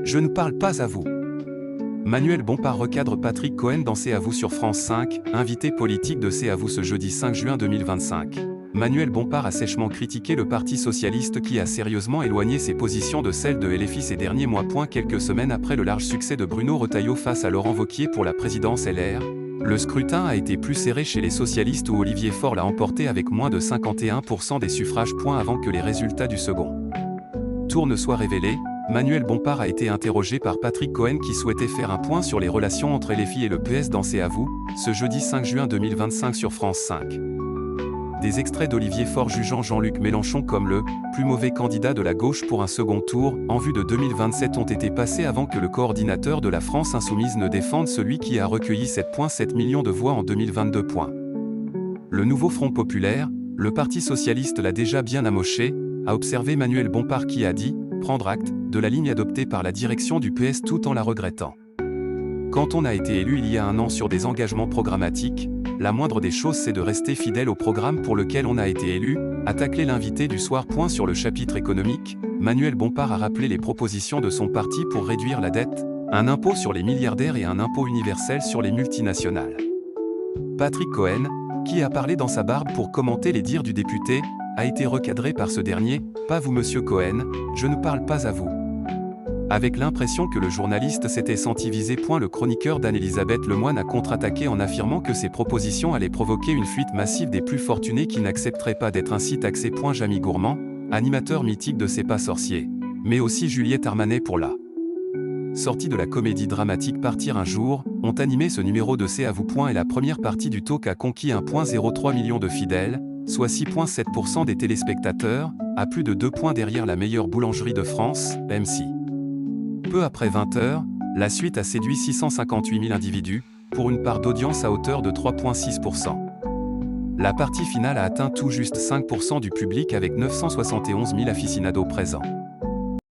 Je ne parle pas à vous. Manuel Bompard recadre Patrick Cohen dans C'est à vous sur France 5, invité politique de C'est à vous ce jeudi 5 juin 2025. Manuel Bompard a sèchement critiqué le Parti socialiste qui a sérieusement éloigné ses positions de celles de LFI ces derniers mois. Quelques semaines après le large succès de Bruno Retailleau face à Laurent Wauquiez pour la présidence LR, le scrutin a été plus serré chez les socialistes où Olivier Faure l'a emporté avec moins de 51% des suffrages. Avant que les résultats du second tour ne soient révélés, Manuel Bompard a été interrogé par Patrick Cohen qui souhaitait faire un point sur les relations entre LFI et le PS dans C'est à vous, ce jeudi 5 juin 2025 sur France 5. Des extraits d'Olivier Faure jugeant Jean-Luc Mélenchon comme le plus mauvais candidat de la gauche pour un second tour en vue de 2027 ont été passés avant que le coordinateur de la France insoumise ne défende celui qui a recueilli 7,7 millions de voix en 2022. Le nouveau Front populaire, le Parti socialiste l'a déjà bien amoché, a observé Manuel Bompard qui a dit prendre acte de la ligne adoptée par la direction du PS tout en la regrettant. Quand on a été élu il y a un an sur des engagements programmatiques, la moindre des choses c'est de rester fidèle au programme pour lequel on a été élu, a taclé l'invité du soir. Sur le chapitre économique, Manuel Bompard a rappelé les propositions de son parti pour réduire la dette, un impôt sur les milliardaires et un impôt universel sur les multinationales. Patrick Cohen, qui a parlé dans sa barbe pour commenter les dires du député, a été recadré par ce dernier, « Pas vous monsieur Cohen, je ne parle pas à vous ». Avec l'impression que le journaliste s'était senti visé. Le chroniqueur d'Anne-Elisabeth Lemoine a contre-attaqué en affirmant que ces propositions allaient provoquer une fuite massive des plus fortunés qui n'accepteraient pas d'être ainsi taxés. Jamie Gourmand, animateur mythique de C'est pas sorcier, mais aussi Juliette Armanet pour la sortie de la comédie dramatique Partir un jour, ont animé ce numéro de C'est à vous. Et la première partie du talk a conquis 1,03 million de fidèles, soit 6,7% des téléspectateurs, à plus de 2 points derrière la meilleure boulangerie de France, MC. Peu après 20h, la suite a séduit 658 000 individus, pour une part d'audience à hauteur de 3,6%. La partie finale a atteint tout juste 5% du public avec 971 000 aficionados présents.